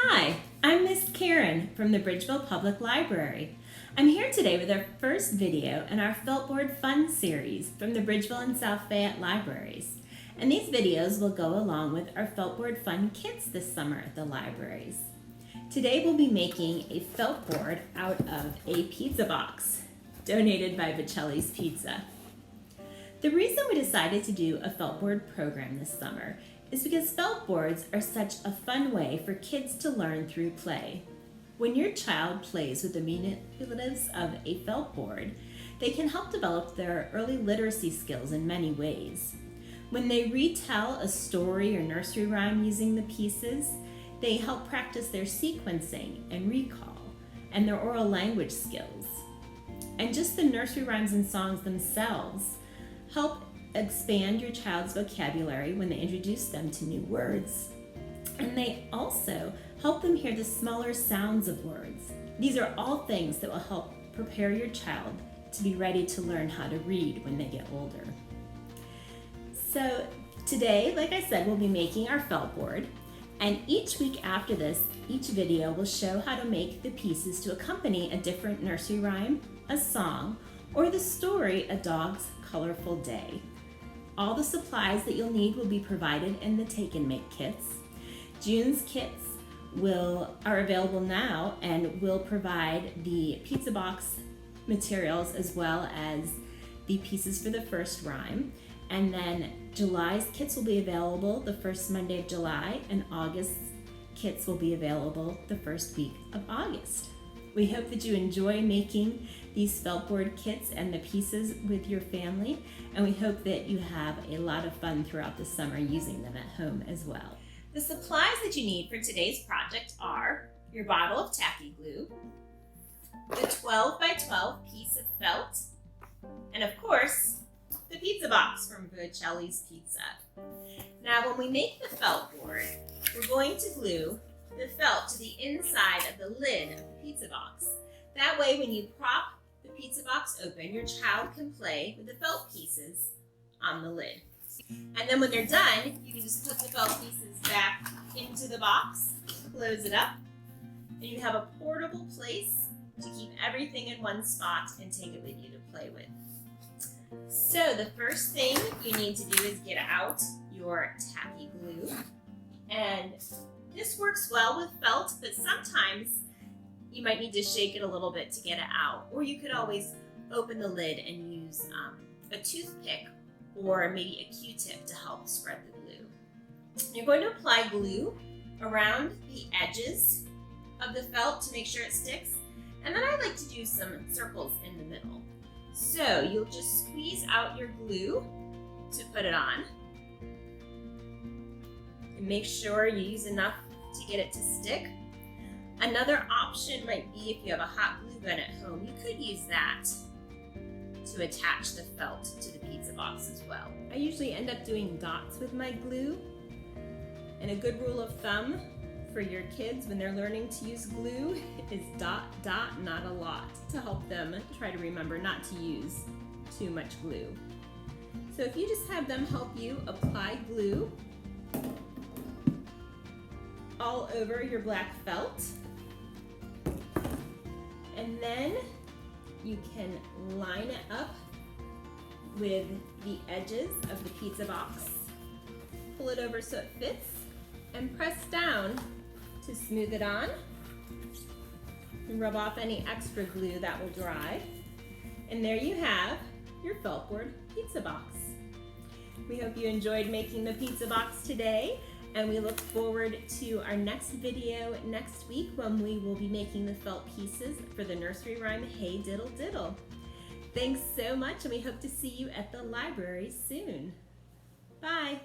Hi, I'm Miss Karen from the Bridgeville Public Library. I'm here today with our first video in our Feltboard Fun series from the Bridgeville and South Fayette Libraries. And these videos will go along with our Feltboard Fun kits this summer at the libraries. Today we'll be making a felt board out of a pizza box donated by Vicelli's Pizza. The reason we decided to do a felt board program this summer is because felt boards are such a fun way for kids to learn through play. When your child plays with the manipulatives of a felt board, they can help develop their early literacy skills in many ways. When they retell a story or nursery rhyme using the pieces, they help practice their sequencing and recall and their oral language skills. And just the nursery rhymes and songs themselves help expand your child's vocabulary when they introduce them to new words. And they also help them hear the smaller sounds of words. These are all things that will help prepare your child to be ready to learn how to read when they get older. So today, like I said, we'll be making our felt board. And each week after this, each video will show how to make the pieces to accompany a different nursery rhyme, a song, or the story A Dog's Colorful Day. All the supplies that you'll need will be provided in the Take and Make kits. June's kits are available now and will provide the pizza box materials as well as the pieces for the first rhyme. And then July's kits will be available the first Monday of July, and August's kits will be available the first week of August. We hope that you enjoy making these felt board kits and the pieces with your family, and we hope that you have a lot of fun throughout the summer using them at home as well. The supplies that you need for today's project are your bottle of tacky glue, the 12 by 12 piece of felt, and of course, the pizza box from Vicelli's Pizza. Now, when we make the felt board, we're going to glue the felt to the inside of the lid of the pizza box. That way, when you prop the pizza box open, your child can play with the felt pieces on the lid. And then when they're done, you can just put the felt pieces back into the box, close it up, and you have a portable place to keep everything in one spot and take it with you to play with. So the first thing you need to do is get out your tacky glue. And this works well with felt, but sometimes you might need to shake it a little bit to get it out. Or you could always open the lid and use a toothpick or maybe a Q-tip to help spread the glue. You're going to apply glue around the edges of the felt to make sure it sticks. And then I like to do some circles in the middle. So you'll just squeeze out your glue to put it on. And make sure you use enough to get it to stick. Another option might be if you have a hot glue gun at home, you could use that to attach the felt to the pizza box as well. I usually end up doing dots with my glue. And a good rule of thumb for your kids when they're learning to use glue is dot, dot, not a lot, to help them try to remember not to use too much glue. So if you just have them help you apply glue all over your black felt, and then you can line it up with the edges of the pizza box, pull it over so it fits, and press down to smooth it on, and rub off any extra glue that will dry. And there you have your felt board pizza box. We hope you enjoyed making the pizza box today, and we look forward to our next video next week when we will be making the felt pieces for the nursery rhyme Hey Diddle Diddle. Thanks so much, and we hope to see you at the library soon. Bye.